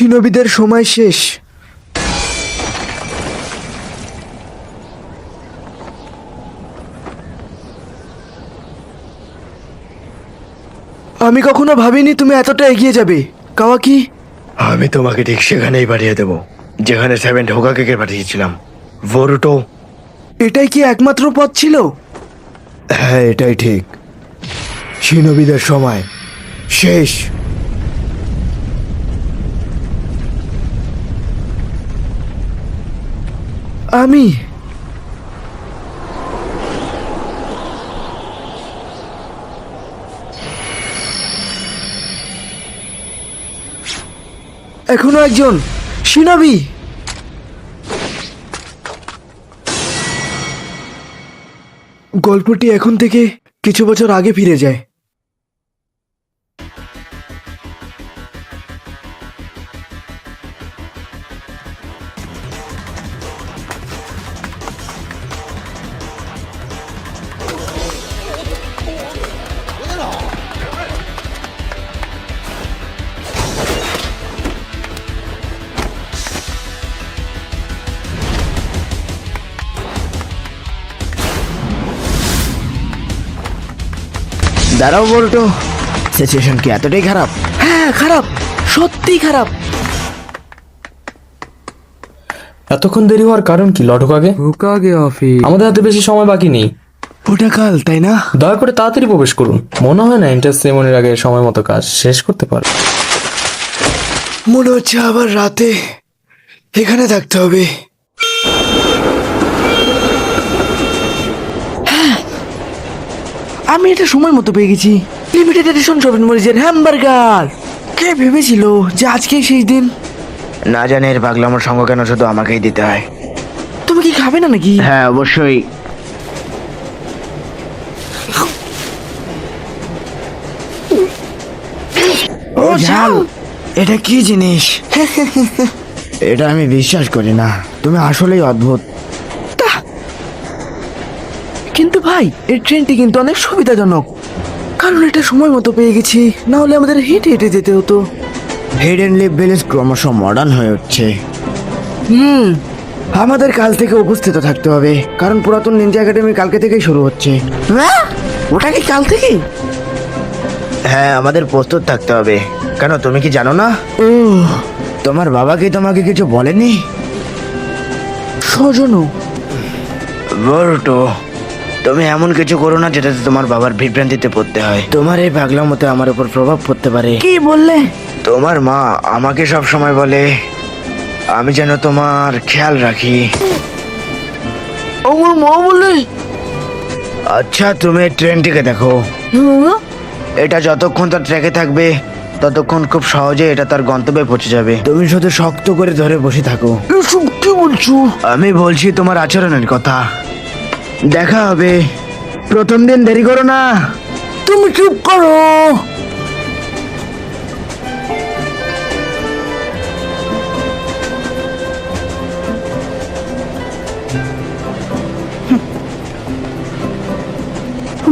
শিনবিদের সময় শেষ। আমি কখনো ভাবিনি তুমি এতটা এগিয়ে যাবে কাওয়াকি। আমি তোমাকে ঠিক সেখানেই পাঠিয়ে দেবো যেখানে সেভেন হোকাকে পাঠিয়েছিলাম, বোরুটো। এটাই কি একমাত্র পথ ছিল? হ্যাঁ, এটাই ঠিক। শিনবিদের সময় শেষ। আমি এখনো একজন শিনবি। গল্পটি এখন থেকে কিছু বছর আগে ফিরে যায়। দাঁড়াও বোরুটো, সিচুয়েশন কি এতটাই খারাপ? হ্যাঁ খারাপ, সত্যি খারাপ। এতক্ষণ দেরি হওয়ার কারণ কি লর্ড হোকাগে? হোকাগে অফিস। আমাদের হাতে বেশি সময় বাকি নেই। ওটা কাল, তাই না? দয়া করে তাড়াতাড়ি প্রবেশ করুন। মনে হয় না এন্টার সেরেমনির আগে সময় মতো কাজ শেষ করতে পারে। মনে হচ্ছে আবার রাতে এখানে থাকতে হবে। হ্যাঁ, আমি এটা সময় মতো পেয়ে গেছি। লিমিটেড এডিশন শপিং মরিচের হ্যামবার্গার। কে ভেবেছিল যে আজকেই শেষ দিন? না জানি এর পাগলামোর সঙ্গ কেন শুধু আমাকেই দিতে হয়। তুমি কি খাবে না নাকি? হ্যাঁ অবশ্যই। ও ঝাল। এটা কি জিনিস? এটা আমি বিশ্বাস করি না। তুমি আসলেই অদ্ভুত। কিন্তু ভাই এই ট্রেনটি কিন্তু অনেক সুবিধাজনক, কারণ এটা সময় মতো পেয়ে গেছি। না হলে আমাদের হেঁটে হেঁটে যেতে হতো। হিডেন লিভ ভিলেজ ক্রমশ মডার্ন হয়ে উঠছে। আমাদের কাল থেকে উপস্থিত থাকতে হবে, কারণ পুরাতন নিনজা একাডেমি কালকে থেকেই শুরু হচ্ছে। ওটা কি কাল থেকে? হ্যাঁ, আমাদের প্রস্তুত থাকতে হবে। কেন, তুমি কি জানো না? তোমার বাবা কি তোমাকে কিছু বলেনি? সজনও বোরুটো, তুমি এমন কিছু করো না যেটাতে তোমার বাবার বিভ্রান্তিতে পড়তে হয়। তোমার এই পাগলামোতে আমার উপর প্রভাব পড়তে পারে। কি বললে? তোমার মা আমাকে সব সময় বলে আমি যেন তোমার খেয়াল রাখি। আমার মা বলে? আচ্ছা, তুমি এই ট্রেনটিকে দেখো। এটা যতক্ষণ তার ট্র্যাকে থাকবে ততক্ষণ খুব সহজে এটা তার গন্তব্যে পৌঁছে যাবে। তুমি শুধু শক্ত করে ধরে বসে থাকো। এসব কি বলছো? আমি বলছি তোমার আচরণের কথা। দেখা হবে। প্রথম দিন দেরি করো না। তুমি চুপ করো।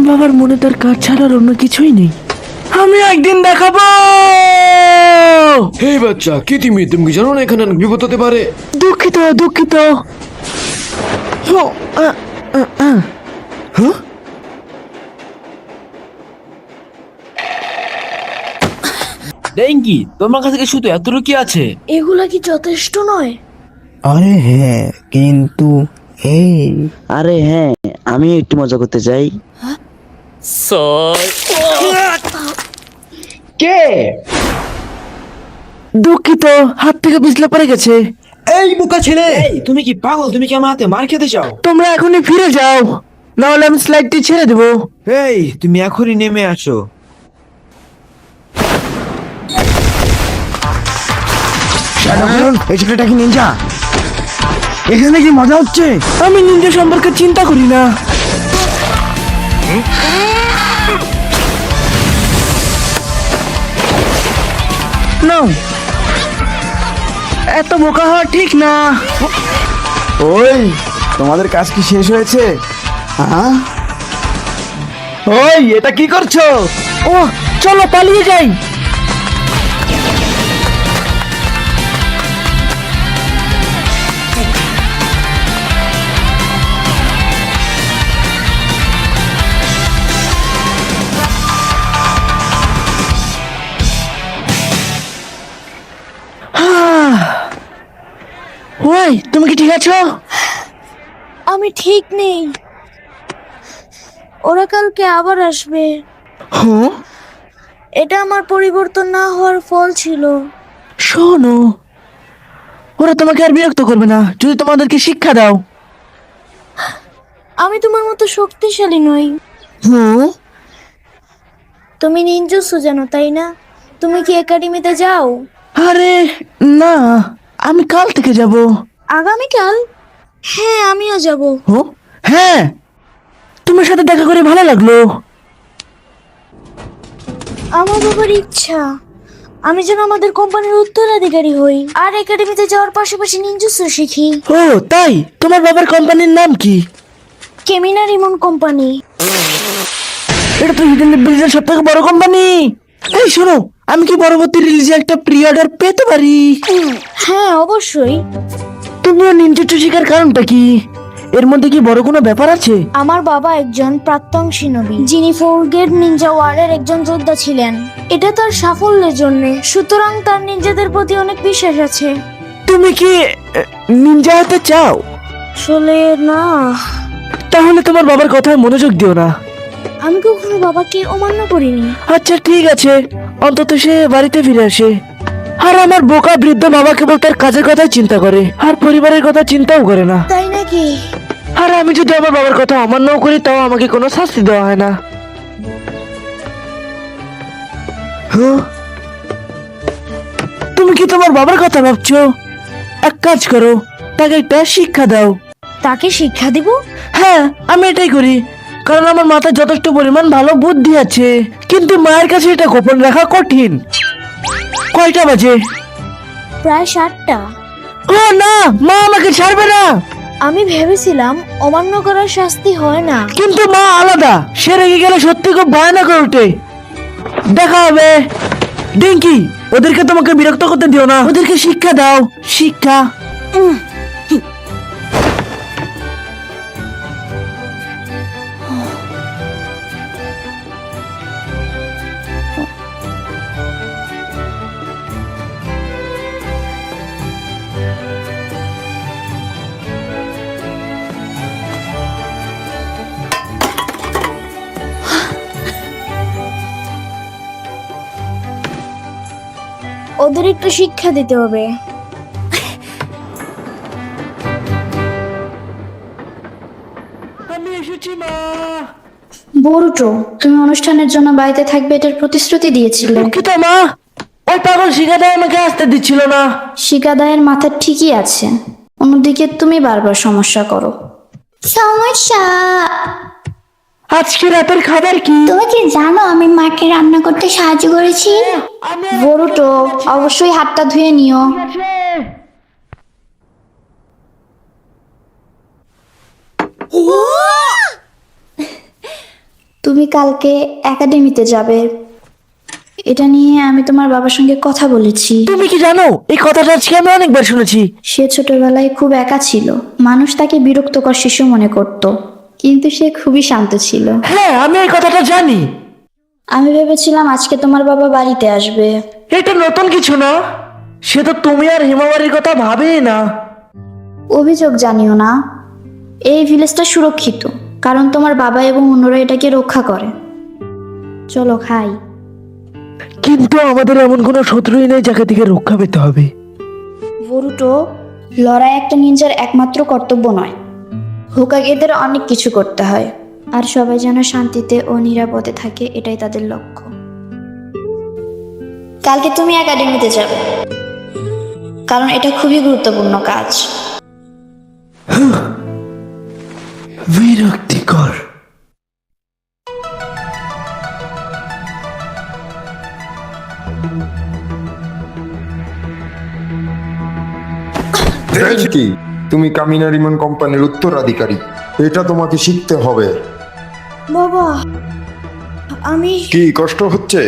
বাবার মনে তার কাজ ছাড়ার অন্য কিছুই নেই। আমি একদিন দেখাবো। হে বাচ্চা, কি তুমি কি জানো না এখানে অনেক বিপদ হতে পারে? দুঃখিত দুঃখিত। ডেঙ্গি, তোমার কাছে কি শুধু এতটুকু কি আছে? এগুলা কি যথেষ্ট নয়? আরে হ্যাঁ, কিন্তু এই আরে হ্যাঁ, আমি একটু মজা করতে চাই। কে? দুঃখিত, হাত থেকে পিছলে পড়ে গেছে। এই বোকা ছেলে! এই, তুমি কি পাগল? তুমি কি আমার হাতে মার খেতে চাও? তোমরা এখনই ফিরে যাও, না হলে আমি স্লাইডটি ছেড়ে দেবো। এই, তুমি এখনই নেমে আসো। এই ছেলেটা কি নিনজা? এখানে কি মজা হচ্ছে? আমি নিনজা সম্পর্কে চিন্তা করি না। নাও, এত বোকা হওয়া ঠিক না। ওই, তোমাদের কাজ কি শেষ হয়েছে? হ্যাঁ, ওই এটা কি করছো? ও চলো পালিয়ে যাই। এই তুমি কি ঠিক আছো? আমি ঠিক নেই। ওরা কালকে আবার আসবে। হ্যাঁ, এটা আমার পরিবর্তন না হওয়ার ফল ছিল। শোনো, ওরা তোমাকে আর বিরক্ত করবে না যদি তোমাদেরকে শিক্ষা দাও। আমি তোমার মতো শক্তিশালী নই। হুম, তুমি নিনজুৎসু জানো তাই না? তুমি কি একাডেমিতে যাও? আরে না, আমি কাল থেকে যাব। আগামীকাল? হ্যাঁ, আমিও যাব। ও হ্যাঁ, তোমার সাথে দেখা করে ভালো লাগলো। আমার বাবার ইচ্ছা আমি যেন আমাদের কোম্পানির উত্তরাধিকারী হই আর একাডেমিতে যাওয়ার পাশাপাশি নিনজুৎসু শিখি। ও তাই, তোমার বাবার কোম্পানির নাম কি? কেমিনা রিমন কোম্পানি। এটা তো হিডেন রিলিজের সব থেকে বড় কোম্পানি। এই শোনো, আমি কি পরবর্তী রিলিজে একটা প্রি অর্ডার পেতে পারি? হ্যাঁ, অবশ্যই। তুমিও নিনজুৎসু শেখার কারণটা কি? এর মধ্যে কি বড় কোনো ব্যাপার আছে? আমার বাবা একজন প্রাক্তন শিনোবি যিনি ফোরগেট নিনজা ওয়ারের একজন যোদ্ধা ছিলেন। এটা তার সাফল্যের জন্য, সুতরাং তার নিনজাদের প্রতি অনেক বিশ্বাস আছে। তুমি কি নিনজা হতে চাও? আসলে না, তাহলে তোমার বাবার কথায় মনোযোগ দিও না। আমি কখনো বাবাকে অমান্য করিনি। আচ্ছা ঠিক আছে, অন্তত সে বাড়িতে ফিরে আসে। আর আমার বোকা বৃদ্ধ বাবা কেবল তার কাজের কথাই চিন্তা করে আর পরিবারের কথা চিন্তাও করে না। তাই নাকি? আর আমি যদি আমার বাবার কথা অমান্যও করি তাও আমাকে কোনো শাস্তি দেওয়া হয় না। হ্যাঁ? তুমি কি তোমার বাবার কথা ভাবছো? এক কাজ করো, তাকে একটা শিক্ষা দাও। তাকে শিক্ষা দিব? হ্যাঁ, আমি এটাই করি, কারণ আমার মাথায় যথেষ্ট পরিমাণ ভালো বুদ্ধি আছে, কিন্তু মায়ের কাছে এটা গোপন রাখা কঠিন। কয়টা বাজে? প্রায় 7টা। ও না, মা আমাকে ছাড়বে না। আমি ভেবেছিলাম অমান্য করার শাস্তি হয় না। কিন্তু মা আলাদা, সে রেগে গেলে সত্যি খুব ভয়ানক হয়ে ওঠে। দেখা হবে। ডিঙ্কি, ওদেরকে তোমাকে বিরক্ত করতে দিও না, ওদেরকে শিক্ষা দাও, শিক্ষা। ওদের একটু শিক্ষা দিতে হবে। আমি এসেছি মা। বরুটো, তুমি অনুষ্ঠানের জন্য বাড়িতে থাকবে এটার প্রতিশ্রুতি দিয়েছিলে। দুঃখিত মা, ওই পাগল শিখাদায় আমাকে আসতে দিচ্ছিল না। শিকাদায়ের মাথা ঠিকই আছে, অন্যদিকে তুমি বারবার সমস্যা করো। সমস্যা? আজকে রাতের খাবার কি? তুমি কি জানো আমি মাকে রান্না করতে সাহায্য করেছি? বরুটো, অবশ্যই হাতটা ধুয়ে নিও। তুমি কালকে একাডেমিতে যাবে, এটা নিয়ে আমি তোমার বাবার সঙ্গে কথা বলেছি। তুমি কি জানো, এই কথাটা আজকে আমি অনেকবার শুনেছি। সে ছোটবেলায় খুব একা ছিল, মানুষ তাকে বিরক্তকর শিশু মনে করত, কিন্তু সে খুবই শান্ত ছিল। হ্যাঁ, আমি এই কথাটা জানি। আমি ভেবেছিলাম আজকে তোমার বাবা বাড়িতে আসবে। এটা নতুন কিছু না, সে তো তুমি আর হিমাবারির কথা ভাবেই না। অভিযোগ জানিও না, এই ভিলেজটা সুরক্ষিত, কারণ তোমার বাবা এবং অন্যরা এটাকে রক্ষা করে। চলো খাই। কিন্তু আমাদের এমন কোনো শত্রুই নেই যাকে থেকে রক্ষা পেতে হবে। বরুটো, লড়াই একটা নিনজার একমাত্র কর্তব্য নয়, হোকাগেদের অনেক কিছু করতে হয়, আর সবাই যেন শান্তিতে ও নিরাপদে থাকে, এটাই তাদের লক্ষ্য। কালকে তুমি একাডেমিতে যাবে, কারণ এটা খুবই গুরুত্বপূর্ণ কাজ। বিরক্তিকর। কি তুমি কামিনা রিমন কোম্পানির উত্তরাধিকারী, এটা তোমাকে শিখতে হবে। বাবা, আমি কি কষ্ট হচ্ছে?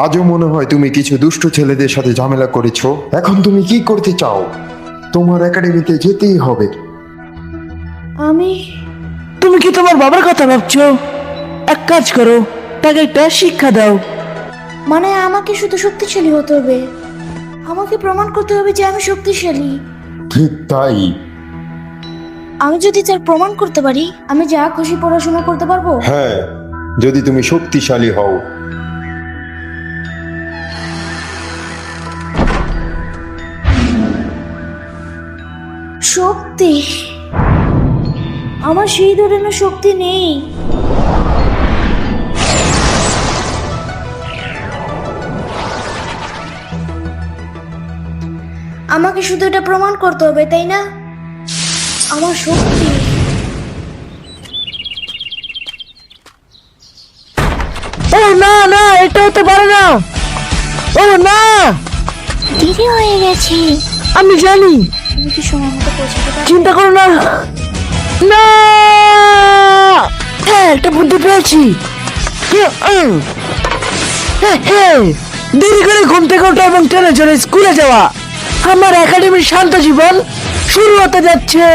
আজও মনে হয় তুমি কিছু দুষ্ট ছেলেদের সাথে ঝামেলা করেছো। এখন তুমি কি করতে চাও? তোমার একাডেমিতে যেতেই হবে। আমি তুমি কি তোমার বাবার কথা ভাবছো? এক কাজ করো, তাকে একটা শিক্ষা দাও। মানে আমাকে শুধু শক্তিশালী হতে হবে, আমাকে প্রমাণ করতে হবে যে আমি শক্তিশালী। ঠিক তাই, আমি যদি তার প্রমাণ করতে পারি, আমি যা খুশি পড়াশোনা করতে পারবো। হ্যাঁ, যদি তুমি শক্তিশালী হও। শক্তি, আমার সেই ধরনের শক্তি নেই। আমাকে শুধু এটা প্রমাণ করতে হবে, তাই না? আমার শক্তি। ও না না, এটা হতে পারে না। ও না, দেরি হয়ে গেছে। আমি জানি। তুমি কি সময় মতো পৌঁছাতে পারবে? চিন্তা করো না। না, হ্যাঁ, একটা বুদ্ধি পেয়েছি। দেরি করে ঘুম থেকে ওঠা এবং ট্রেনে চড়ে স্কুলে যাওয়া। আমার একাডেমির শান্ত জীবন শুরু হতে যাচ্ছে।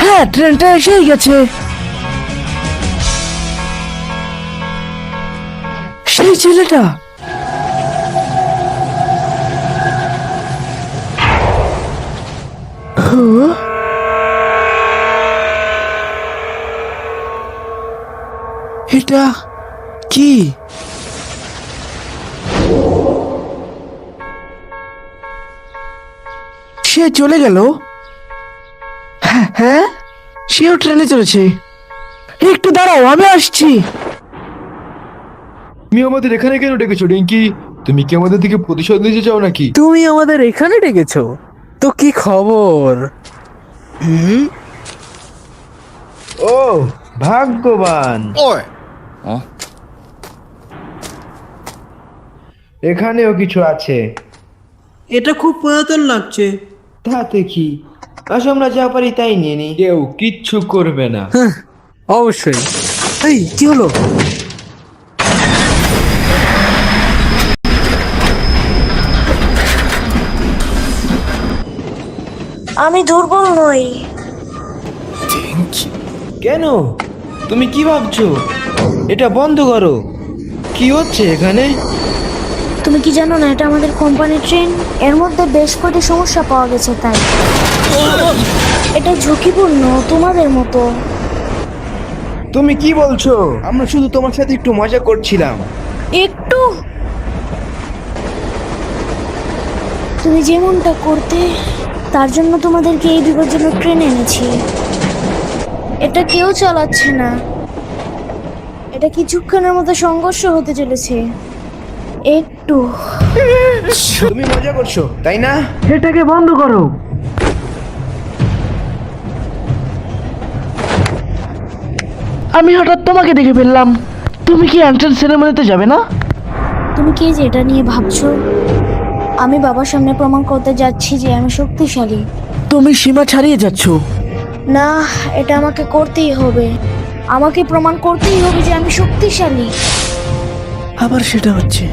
হ্যাঁ, ট্রেনটা এসেই গেছে। সেই ছেলেটা। এটা কি? সে চলে গেল। হ্যাঁ হ্যাঁ, সেও ট্রেনে চলেছে। একটু দাঁড়াও, আমি আসছি। তুমি আমাদের এখানে কেন ডেকেছো রিঙ্কি? তুমি কি আমাদের থেকে প্রতিশোধ নিতে চাও নাকি? তুমি আমাদের এখানে ডেকেছো, তো কি খবর? ও ভাগ্যবান। এখানেও কিছু আছে। এটা খুব পুরাতন লাগছে। তাতে কি, আসো আমরা যা পারি তাই নিয়ে নি। কেউ কিচ্ছু করবে না। অবশ্যই। এই কি হলো? আমি দুর্বল নই। কেন? তুমি কি ভাবছো? এটা বন্ধ করো। কি হচ্ছে এখানে? তুমি কি জানো না এটা আমাদের কোম্পানির ট্রেন? এর মধ্যে বেশ কটি সমস্যা পাওয়া গেছে, তাই এটা ঝুঁকিপূর্ণ তোমাদের মতো। তুমি কি বলছো? আমরা শুধু তোমার সাথে একটু মজা করছিলাম। একটু তুমি যেমনটা করতে, তার জন্য তোমাদেরকে এই বিপজ্জনক ট্রেনে এনেছি। এটা কেউ চালাচ্ছে না। এটা কিছুক্ষণের মতো সংঘর্ষ হতে চলেছে। একটু তুমি মজা করছো তাই না? এটাকে বন্ধ করো। আমি হঠাৎ তোমাকে দেখে ফেললাম। তুমি কি এন্ট্রান্স সেরেমনিতে যাবে না? তুমি কি যে এটা নিয়ে ভাবছো? আমি বাবার সামনে প্রমাণ করতে যাচ্ছি যে আমি শক্তিশালী। তুমি সীমা ছাড়িয়ে যাচ্ছ। না, এটা আমাকে করতেই হবে। আমাকে প্রমাণ করতেই হবে যে আমি শক্তিশালী। আবার সেটা হচ্ছে।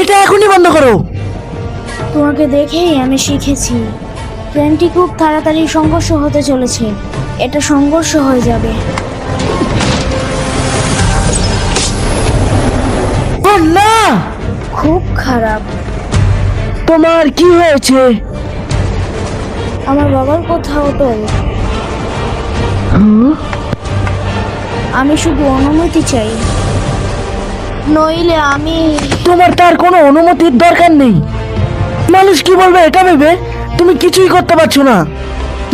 এটা এখনই বন্ধ করো। তোমাকে দেখেই আমি শিখেছি ট্রেনটি খুব তাড়াতাড়ি সংঘর্ষ হতে চলেছে। এটা সংঘর্ষ হয়ে যাবে। ও না, খুব খারাপ। তোমার কি হয়েছে? আমার বাবার কথা অটল। আমি শুধু অনুমতি চাই, নইলে আমি। তোমার তার কোনো অনুমতির দরকার নেই। মানুষ কি বলবে এটা ভেবে তুমি কিছুই করতে পারছো না।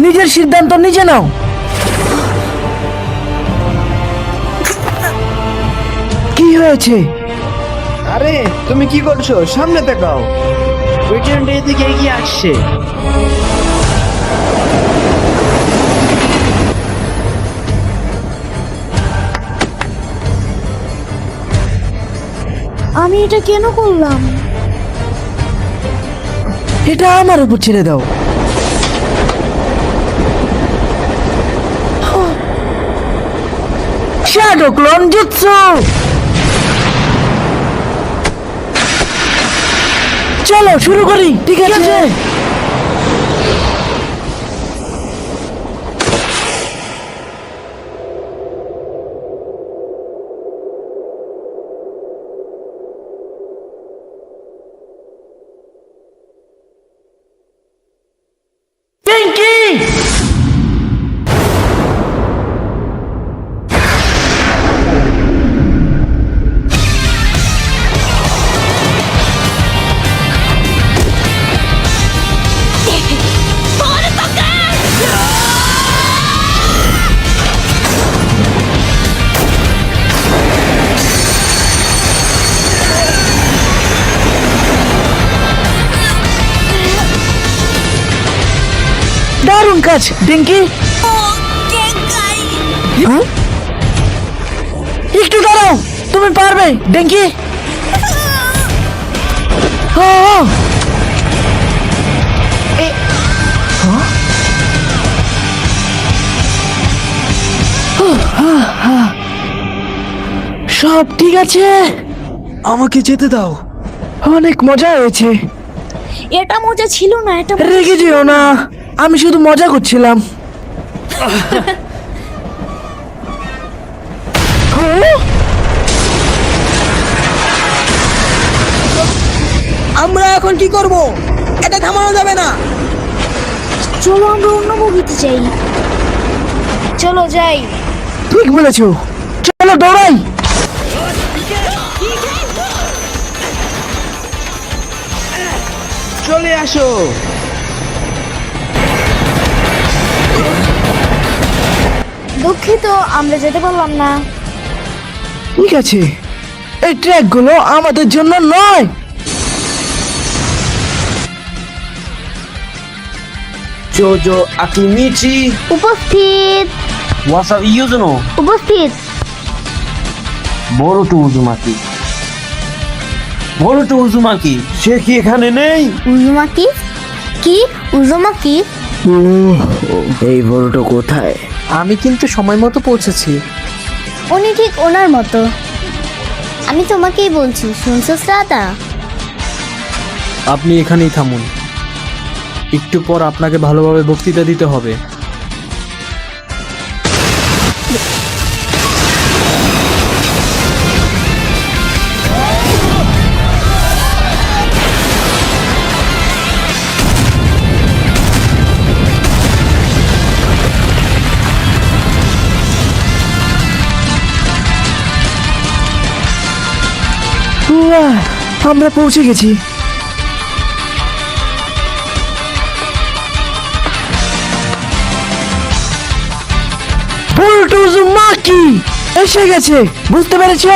নিজের সিদ্ধান্ত নিজে নাও। কি হয়েছে? আরে তুমি কি করছো? সামনে তাকাও। ওই ট্রেনটা এদিকে এগিয়ে আসছে। আমি এটা কেন করলাম? এটা আমার উপর ছেড়ে দাও। Shadow clone jutsu. চলো শুরু করি। ঠিক আছে। কাজ ডিঙ্কি। হ্যাঁ? একটু দাঁড়াও, তুমি পারবে ডিঙ্কি। সব ঠিক আছে, আমাকে যেতে দাও। অনেক মজা হয়েছে। এটা মজা ছিল না, এটা রেগে যেও না, আমি শুধু মজা করছিলাম। আমরা এখন কি করব? এটা থামানো যাবে না। চলো আমরা অন্য মুভিতে যাই। চলো যাই। ঠিক বলেছো, চলো দৌড়াই। চলে আসো। দুঃখিত, আমরা যেতে পারলাম না। ঠিক আছে, এই ট্র্যাকগুলো আমাদের জন্য নয়। জোজো আকিমিচি উপস্থিত। ওয়াসাব ইউজুনো উপস্থিত। বড়টু উজুমাকি। বড়টু উজুমাকি সে কি এখানে নেই? উজুমাকি? কি উজুমাকি? এই বড়টা কোথায়? আমি কিন্তু সময় মতো পৌঁছেছি। উনি ঠিক ওনার মতো। আমি তোমাকেই বলছি, শুনছো শ্রাদা? আপনি এখানেই থামুন, একটু পর আপনাকে ভালোভাবে বক্তৃতা দিতে হবে। উয়াহ, আমরা পৌঁছে গেছি। মাকি এসে গেছে, বুঝতে পেরেছো?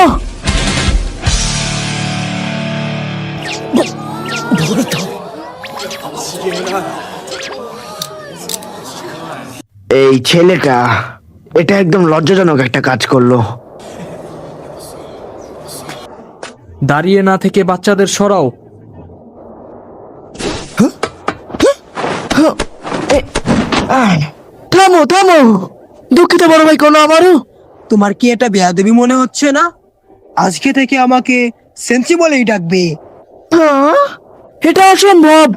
এই ছেলেটা, এটা একদম লজ্জাজনক একটা কাজ করলো। দাঁড়িয়ে না থেকে বাচ্চাদের সরাও। থামো থামো, দুঃখিত বড় ভাই, কোনো আমারও। তোমার কি এটা বেয়াদবি মনে হচ্ছে না? আজকে থেকে আমাকে সেন্সি বলেই ডাকবে। হ্যাঁ, এটা অসম্ভব।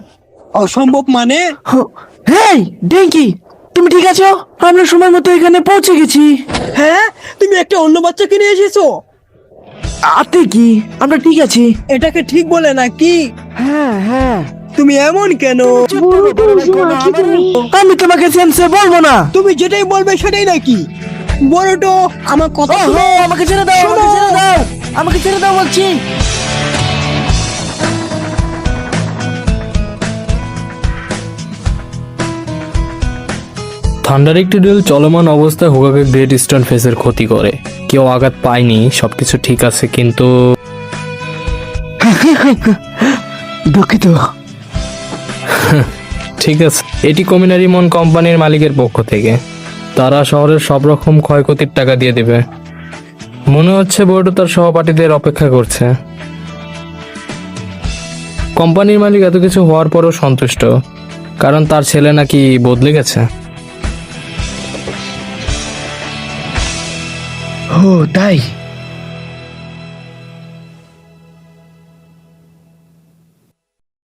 অসম্ভব মানে? হেই ডেঙ্কি, তুমি ঠিক আছো? আমরা সময় মতো এখানে পৌঁছে গেছি। হ্যাঁ, তুমি একটা অন্য বাচ্চাকে নিয়ে এসেছো। আতে কি, আমরা ঠিক আছি। এটাকে ঠিক বলে নাকি? হ্যাঁ হ্যাঁ, তুমি এমন কেন? আমি তোমাকে সেন্সে বলবো না। তুমি যেটাই বলবে সেটাই নাকি? বড়টো আমার কথা ওহো, শোনো। আমাকে ছেড়ে দাও, আমাকে ছেড়ে দাও, আমাকে ছেড়ে দাও বলছি। থান্ডার একটি ডেল চলমান অবস্থায় হোগাকে গ্রেট ইস্টার্ন ফেসের ক্ষতি করে। কেউ আঘাত পায়নি, সবকিছু ঠিক আছে, কিন্তু দুঃখিত। ঠিক আছে, এটি কমিনারিমন কোম্পানির মালিকের পক্ষ থেকে। তারা শহরের সব রকম ক্ষয়ক্ষতির টাকা দিয়ে দেবে। মনে হচ্ছে বোর্ড তার সহপাঠীদের অপেক্ষা করছে। কোম্পানির মালিক এত কিছু হওয়ার পরও সন্তুষ্ট, কারণ তার ছেলে নাকি বদলে গেছে। ও তাই?